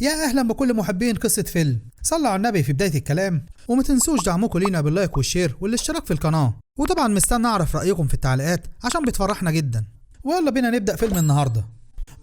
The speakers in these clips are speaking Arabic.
يا أهلا بكل محبين قصة فيلم. صلوا على النبي في بداية الكلام، وما تنسوش دعمكم لينا باللايك والشير والاشتراك في القناة، وطبعا مستنى أعرف رأيكم في التعليقات عشان بتفرحنا جدا. ويلا بينا نبدأ فيلم النهاردة.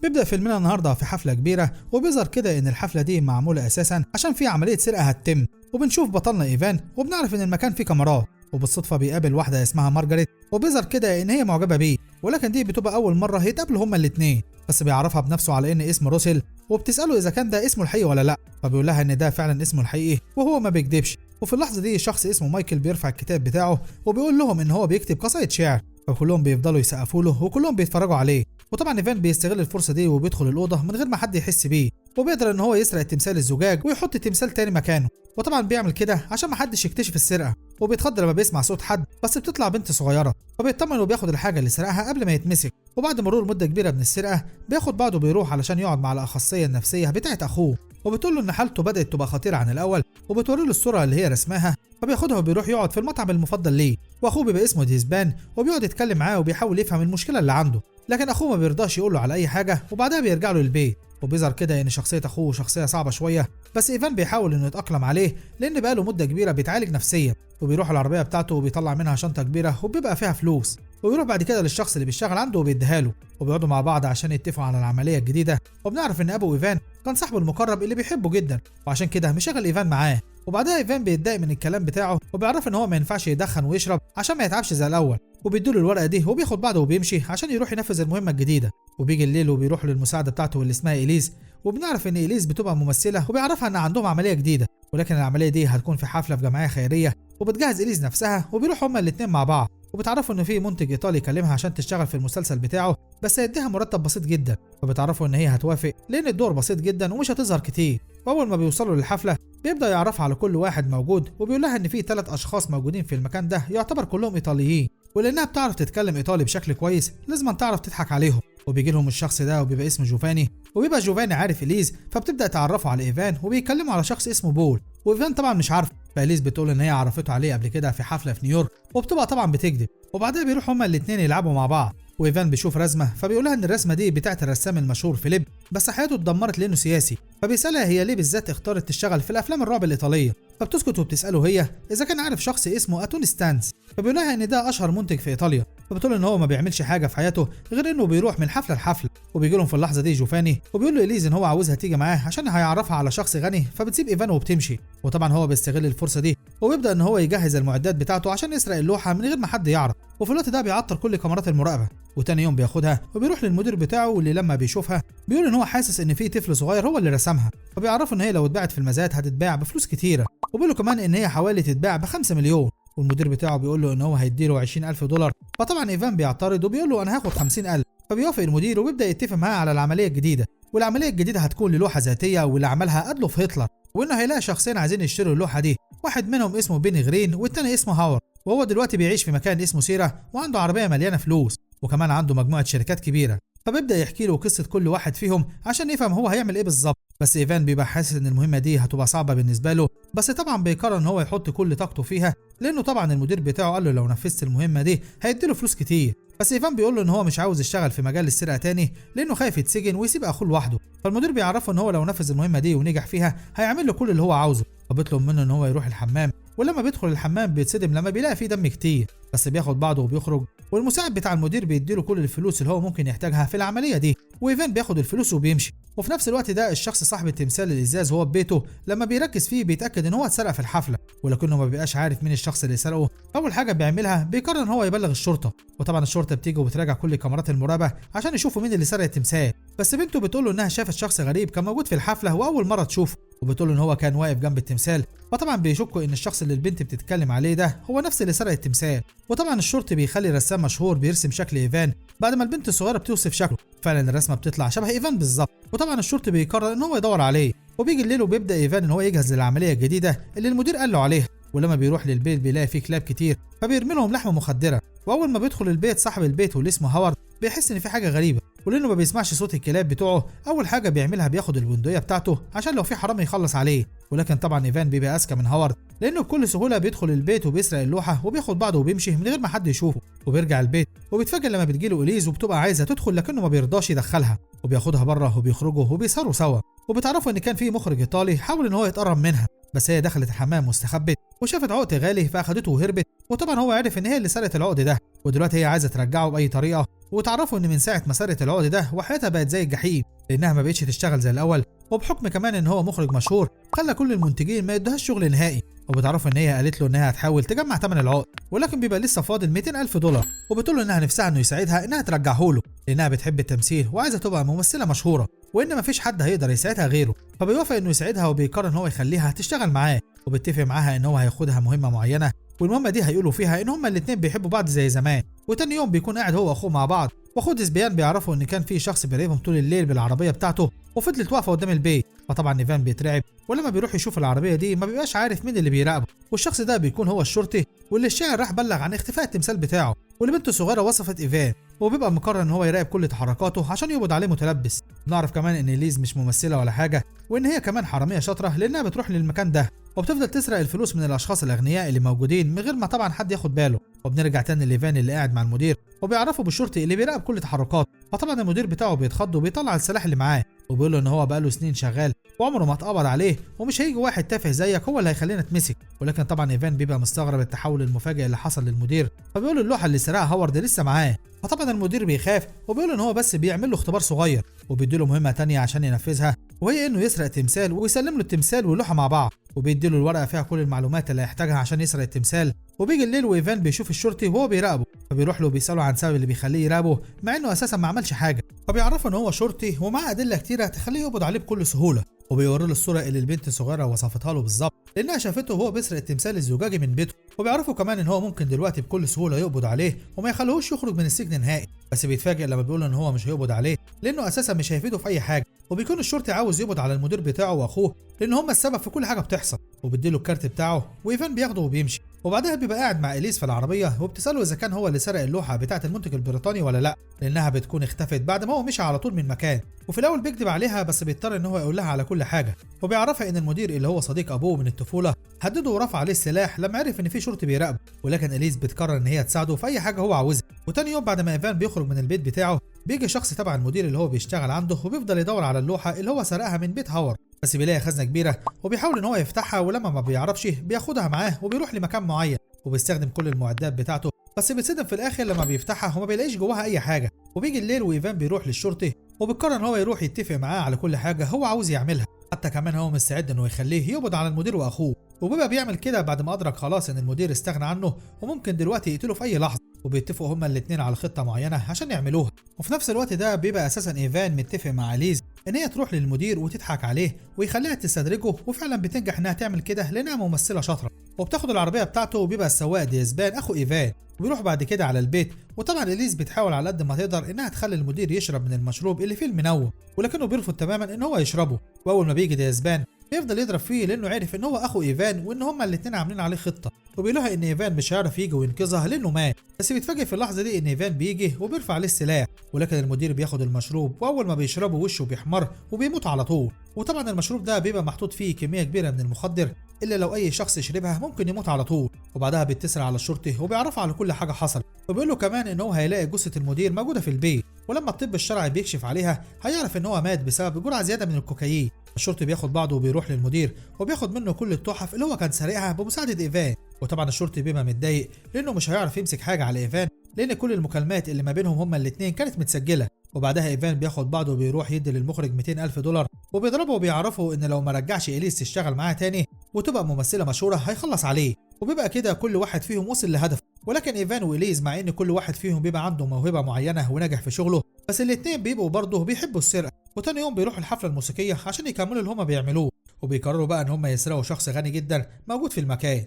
بيبدأ فيلمنا النهاردة في حفلة كبيرة، وبيظهر كده إن الحفلة دي معمولة أساسا عشان في عملية سرقة هتتم، وبنشوف بطلنا إيفان وبنعرف إن المكان فيه كاميرات، وبالصدفة بيقابل واحدة اسمها مارجريت، وبيظهر كده إن هي معجبة بيه، ولكن دي بتبقى أول مرة يتقابلوا هما الاتنين، بس بيعرفها بنفسه على إن اسمه روسيل، وبتسأله إذا كان ده اسمه الحقيقي ولا لأ، فبيقول لها إن ده فعلا اسمه الحقيقي وهو ما بيكدبش. وفي اللحظة دي شخص اسمه مايكل بيرفع الكتاب بتاعه وبيقول لهم إن هو بيكتب قصائد شعر، فكلهم بيفضلوا يسقفوا له وكلهم بيتفرجوا عليه. وطبعا ايفان بيستغل الفرصه دي وبيدخل الاوضه من غير ما حد يحس بيه، وبيقدر ان هو يسرق تمثال الزجاج ويحط تمثال تاني مكانه، وطبعا بيعمل كده عشان ما حدش يكتشف السرقه، وبيتخض لما بيسمع صوت حد بس بتطلع بنت صغيره، فبيطمن وبياخد الحاجه اللي سرقها قبل ما يتمسك. وبعد مرور مده كبيره من السرقه بياخد بعضه وبيروح علشان يقعد مع الاخصائيه النفسيه بتاعه اخوه، وبتقول له ان حالته بدات تبقى خطيره عن الاول، وبتوري له الصوره اللي هي رسمها، فبياخدها وبيروح يقعد في المطعم المفضل ليه، واخوه بيبقى اسمه ديسبان، وبيقعد يتكلم معاه وبيحاول يفهم المشكله اللي عنده، لكن اخوه ما بيرضاش يقول له على اي حاجه، وبعدها بيرجع له البيت. وبيظهر كده ان شخصيه اخوه شخصيه صعبه شويه، بس ايفان بيحاول انه يتاقلم عليه لان بقاله مده كبيره بيتعالج نفسيا. وبيروح العربيه بتاعته وبيطلع منها شنطه كبيره وبيبقى فيها فلوس، وبيروح بعد كده للشخص اللي بيشتغل عنده وبيديها له، وبيقعدوا مع بعض عشان يتفقوا على العمليه الجديده. وبنعرف ان ابو ايفان كان صاحبه المقرب اللي بيحبه جدا، وعشان كده مشغل ايفان معاه. وبعدها ايفان بيتضايق من الكلام بتاعه، وبيعرف ان هو ما ينفعش يدخن ويشرب عشان ما يتعبش زي الاول، وبيديله الورقه دي وبياخد بعضه وبيمشي عشان يروح ينفذ المهمه الجديده. وبيجي الليل وبيروح للمساعده بتاعته اللي اسمها إليز، وبنعرف ان إليز بتبقى ممثله وبيعرفها ان عندهم عمليه جديده، ولكن العمليه دي هتكون في حفله في جمعيه خيريه، وبتجهز إليز نفسها وبيروحوا هما الاثنين مع بعض، وبتعرفوا ان في منتج ايطالي يكلمها عشان تشتغل في المسلسل بتاعه، بس هيديها مرتب بسيط جدا، فبتعرفوا ان هي هتوافق لان الدور بسيط جدا ومش هتظهر كتير. واول ما بيوصلوا للحفله بيبدا يعرفها على كل واحد موجود، وبيقول لها ان في 3 اشخاص موجودين في المكان ده يعتبر كلهم ايطاليين، ولانها بتعرف تتكلم ايطالي بشكل كويس لازم تعرف تضحك عليهم. وبيجي لهم الشخص ده وبيبقى اسمه جوفاني، وبيبقى جوفاني عارف إليز، فبتبدا تعرفه على ايفان وبيكلموا على شخص اسمه بول، وايفان طبعا مش عارف، فإليز بتقول ان هي عرفته عليه قبل كده في حفله في نيويورك، وبتبقى طبعا بتكذب. وبعدها بيروحوا هما الاثنين يلعبوا مع بعض، وايفان بيشوف رسمه فبيقول لها ان الرسمه دي بتاعت الرسام المشهور فيليب، بس حياته اتدمرت لانه سياسي، فبيسالها هي ليه بالذات اختارت تشتغل في الافلام الرعب الايطاليه، فبتسكت وبتساله هي اذا كان عارف شخص اسمه اتون ستانز، فبيقول لها ان ده اشهر منتج في ايطاليا، فبتقول ان هو ما بيعملش حاجه في حياته غير انه بيروح من حفله لحفله. وبيجي لهم في اللحظه دي جوفاني وبيقول له إليز ان هو عاوزها تيجي معاه عشان هيعرفها على شخص غني، فبتسيب ايفان وبتمشي. وطبعا هو بيستغل الفرصه دي وبيبدا ان هو يجهز المعدات بتاعته عشان يسرق اللوحه من غير ما حد يعرف، وفي الوقت ده بيعطل كل كاميرات المراقبه. وتاني يوم بياخدها وبيروح للمدير بتاعه، واللي لما بيشوفها بيقول ان هو حاسس ان في طفل صغير هو اللي رسمها، فبيعرفوا ان هي لو اتباعت في المزاد هتتباع بفلوس كتيره، وبيقول له كمان ان هي حوالي تتباع ب5 مليون. والمدير بتاعه بيقول له ان هو هيديله 20,000 دولار، فطبعا ايفان بيعترض وبيقول له انا هاخد 50,000، فبيوافق المدير وبيبدا يتفق معاه على العمليه الجديده. والعمليه الجديده هتكون للوحه ذاتيه، واللي عملها ادلوف هتلر، وانه هيلاقي شخصين عايزين يشتروا اللوحه دي، واحد منهم اسمه بيني غرين والتاني اسمه هاور، وهو دلوقتي بيعيش في مكان اسمه سيرا وعنده عربيه مليانه فلوس، وكمان عنده مجموعه شركات كبيره، فبيبدا يحكي له قصه كل واحد فيهم عشان يفهم هو هيعمل ايه بالظبط. بس ايفان بيبقى حاسس ان المهمه دي هتبقى صعبه بالنسبه له، بس طبعا بيقرر ان هو يحط كل طاقته فيها، لانه طبعا المدير بتاعه قال له لو نفذت المهمه دي هيديله فلوس كتير. بس ايفان بيقول له ان هو مش عاوز يشتغل في مجال السرقه تاني لانه خايف يتسجن ويسيب اخوه لوحده، فالمدير بيعرفه ان هو لو نفذ المهمه دي ونجح فيها هيعمل له كل اللي هو عاوزه، فبيطلب منه ان هو يروح الحمام، ولما بيدخل الحمام بيتصدم لما بيلاقي فيه دم كتير، بس بياخد بعضه وبيخرج. والمساعد بتاع المدير بيديله كل الفلوس اللي هو ممكن يحتاجها في العمليه دي، وايفان بياخد الفلوس وبيمشي. وفي نفس الوقت ده الشخص صاحب التمثال الازاز هو ببيته، لما بيركز فيه بيتاكد ان هو اتسرق في الحفله، ولكنه ما بيبقاش عارف مين الشخص اللي سرقه. اول حاجه بيعملها بيقرر ان هو يبلغ الشرطه، وطبعا الشرطه بتيجي وبتراجع كل كاميرات المراقبه عشان يشوفوا مين اللي سرق التمثال، بس بنته بتقول له انها شافت شخص غريب كان موجود في الحفله واول مره تشوفه، وبتقول له ان هو كان واقف جنب التمثال، فطبعا بيشكوا ان الشخص اللي البنت بتتكلم عليه ده هو نفس اللي سرق التمثال. وطبعا الشرطي بيخلي رسام مشهور بيرسم شكل ايفان بعد ما البنت الصغيره بتوصف شكله، فعلا الرسمه بتطلع شبه ايفان بالظبط. وطبعا الشرطي بيقرر ان هو يدور عليه، وبيجي الليل وبيبدا ايفان ان هو يجهز للعمليه الجديده اللي المدير قال له عليها، ولما بيروح للبيت بيلاقي فيه كلاب كتير، فبيرمي لهم لحمه مخدره. واول ما بيدخل البيت صاحب البيت واللي اسمه هاورد بيحس ان في حاجه غريبه، ولانه ما بيسمعش صوت الكلاب بتوعه اول حاجه بيعملها بياخد البندقيه بتاعته عشان لو في حرامي يخلص عليه. ولكن طبعا ايفان بيبقى اذكى من هاورد، لانه بكل سهوله بيدخل البيت وبيسرق اللوحه وبياخد بعضه وبيمشي من غير ما حد يشوفه، وبيرجع البيت وبيتفاجئ لما بتجيله إليز وبتبقى عايزه تدخل لكنه ما بيرضاش يدخلها، وبياخدها بره وبيخرجوا وبيسهروا سوا. وبتعرفوا ان كان في مخرج ايطالي حاول ان هو يتقرب منها، بس هي دخلت الحمام واستخبت وشافت عقد غالي فاخدته وهربت. وطبعا هو عرف ان هي اللي سرقت العقد ده، ودلوقتي هي عايزه ترجعه باي طريقه. وتعرفوا ان من ساعه ما سرقت العقد ده وحياتها بقت زي الجحيم، لانها ما بقتش تشتغل زي الاول، وبحكم كمان ان هو مخرج مشهور خلى كل المنتجين ما يدوهاش شغل نهائي. وبتعرفوا ان هي قالت له انها هتحاول تجمع ثمن العقد، ولكن بيبقى لسه فاضل 200,000 دولار، وبتقول له انها نفسها انه يساعدها انها ترجعه له، لانها بتحب التمثيل وعايزه تبقى ممثله مشهوره، وان مفيش حد هيقدر يساعدها غيره. فبيوافق انه يساعدها وبيقرر ان هو يخليها تشتغل معاه، وبيتفق معاها ان هو هياخدها مهمه معينه، والمهمه دي هيقولوا فيها ان هما الاثنين بيحبوا بعض زي زمان. وتاني يوم بيكون قاعد هو واخوه مع بعض، واخوه ديسبيان بيعرفوا ان كان في شخص بيراقبهم طول الليل بالعربيه بتاعته، وفضلت واقفه قدام البيت. فطبعا ايفان بيترعب، ولما بيروح يشوف العربيه دي ما بيبقاش عارف مين اللي بيراقبه، والشخص ده بيكون هو الشرطي واللي الشاعر راح بلغ عن اختفاء التمثال بتاعه، واللي بنته الصغيره وصفت ايفان، وبيبقى مقرر ان هو يراقب كل تحركاته عشان يقبض عليه متلبس. نعرف كمان ان ليز مش ممثله ولا حاجه، وان هي كمان حراميه شاطره لانها بتروح للمكان ده وبتفضل تسرق الفلوس من الاشخاص الاغنياء اللي موجودين من غير ما طبعا حد ياخد باله. وبنرجع تاني ليفان اللي قاعد مع المدير، وبيعرفوا بالشرطي اللي بيراقب كل تحركاته. فطبعا المدير بتاعه بيتخض وبيطلع السلاح اللي معاه، وبيقول له ان هو بقاله سنين شغال وعمره ما اتقبض عليه، ومش هيجي واحد تافه زيك هو اللي هيخلينا نتمسك. ولكن طبعا ايفان بيبقى مستغرب التحول المفاجئ اللي حصل للمدير، فبيقول له اللوحه اللي سرقها هوارد لسه معاه. فطبعا المدير بيخاف وبيقول ان هو بس بيعمل له اختبار صغير، وبيديله مهمه تانية عشان ينفذها، وهي انه يسرق تمثال ويسلم له التمثال واللوحه مع بعض، وبيديله الورقه فيها كل المعلومات اللي هيحتاجها عشان يسرق التمثال. وبيجي الليل وايفان بيشوف الشرطي وهو بيراقبه، فبيروح له بيساله عن سبب اللي بيخليه يراقبه مع انه اساسا ما عملش حاجه، فبيعرفه ان هو شرطي ومعاه ادله كتيره تخليه يقبض عليه بكل سهوله. وبيوري له الصوره اللي البنت الصغيره وصفتها له بالظبط، لانها شافته وهو بيسرق التمثال الزجاجي من بيته. وبيعرفوا كمان ان هو ممكن دلوقتي بكل سهوله يقبض عليه وما يخليهوش يخرج من السجن نهائي، بس بيتفاجئ لما بيقول ان هو مش هيقبض عليه لانه اساسا مش هيفيده في اي حاجه. وبيكون الشرطي عاوز يقبض على المدير بتاعه واخوه لان هم السبب في كل حاجه بتحصل، وبيديله الكارت بتاعه وايفان بياخده وبيمشي. وبعدها بيبقى قاعد مع اليس في العربيه وبتساله اذا كان هو اللي سرق اللوحه بتاعه المنتج البريطاني ولا لا، لانها بتكون اختفت بعد ما هو مشى على طول من مكان. وفي الاول بيكذب عليها بس بيضطر ان هو يقول لها على كل حاجه، وبيعرفها ان المدير اللي هو صديق ابوه من الطفوله هدده ورفع عليه السلاح لما عرف ان في شرطي بيراقبه. ولكن اليس بتقرر ان هي تساعده في اي حاجه هو عاوزها. وتاني يوم بعد ما ايفان بيخرج من البيت بتاعه بيجي شخص تبع المدير اللي هو بيشتغل عنده، وبيفضل يدور على اللوحه اللي هو سرقها من بيت هاورد، بس بيلاقي خزنه كبيره وبيحاول ان هو يفتحها، ولما ما بيعرفش بياخدها معاه وبيروح لمكان معين وبيستخدم كل المعدات بتاعته، بس بيتصدم في الاخر لما بيفتحها وما بيلاقيش جواها اي حاجه. وبيجي الليل وايفان بيروح للشرطي وبيقرر ان هو يروح يتفق معاه على كل حاجه هو عاوز يعملها، حتى كمان هو مستعد انه يخليه يقبض على المدير واخوه. وبيبقى بيعمل كده بعد ما ادرك خلاص ان المدير استغنى عنه وممكن دلوقتي يقتله في اي لحظه، وبيتفقوا هما الاثنين على خطه معينه عشان يعملوها. وفي نفس الوقت ده بيبقى اساسا ايفان متفق مع ليز ان هي تروح للمدير وتضحك عليه ويخليها تستدرجه، وفعلا بتنجح انها تعمل كده لانها ممثله شاطره. وبتاخد العربيه بتاعته وبيبقى السواق ديسبان اخو ايفان، وبيروح بعد كده على البيت. وطبعا اليز بتحاول على قد ما تقدر انها تخلي المدير يشرب من المشروب اللي فيه المنوم، ولكنه بيرفض تماما ان هو يشربه. واول ما بيجي ديسبان بيفضل يضرب فيه لانه عارف ان هو اخو ايفان وان هما الاثنين عاملين عليه خطه، وبيقولها ان ايفان مش هيعرف يجي وينقذها لانه مات. بس بيتفاجئ في اللحظه دي ان ايفان بيجي وبيرفع عليه السلاح، ولكن المدير بياخد المشروب واول ما بيشربه وشه بيحمر وبيموت على طول. وطبعا المشروب ده بيبقى محطوط فيه كميه كبيره من المخدر الا لو اي شخص يشربها ممكن يموت على طول. وبعدها بيتصل على الشرطي وبيعرفه على كل حاجه حصلت، وبيقول له كمان ان هو هيلاقي جثه المدير موجوده في البيت، ولما الطب الشرعي بيكشف عليها هيعرف ان هو مات بسبب جرعه زياده من الكوكايين. الشرطي بياخد بعضه وبيروح للمدير وبياخد منه كل التحف اللي هو كان سارقها بمساعده ايفان. وطبعا الشرطي بيبقى متضايق لانه مش هيعرف يمسك حاجه على ايفان لان كل المكالمات اللي ما بينهم هما الاثنين كانت متسجله. وبعدها ايفان بياخد بعضه وبيروح يدي للمخرج 200,000 دولار، وبيضربه وبيعرفه ان لو ما رجعش اليس تشتغل معاه تاني وتبقى ممثله مشهوره هيخلص عليه. وبيبقى كده كل واحد فيهم وصل لهدفه. ولكن ايفان واليز مع ان كل واحد فيهم بيبقى عنده موهبه معينه ونجح في شغله، بس الاثنين بيبقوا برضه بيحبوا السرقه. وتاني يوم بيروحوا الحفله الموسيقيه عشان يكملوا اللي هما بيعملوه، وبيقرروا بقى ان هما يسرقوا شخص غني جدا موجود في المكان.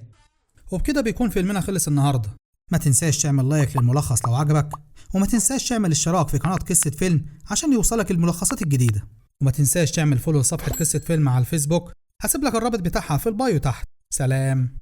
وبكده بيكون فيلمنا خلص النهارده. ما تنساش تعمل لايك للملخص لو عجبك، وما تنساش تعمل اشتراك في قناه قصه فيلم عشان يوصلك الملخصات الجديده، وما تنساش تعمل فولو لصفحه قصه فيلم على الفيسبوك، هسيب لك الرابط بتاعها في البايو تحت. سلام.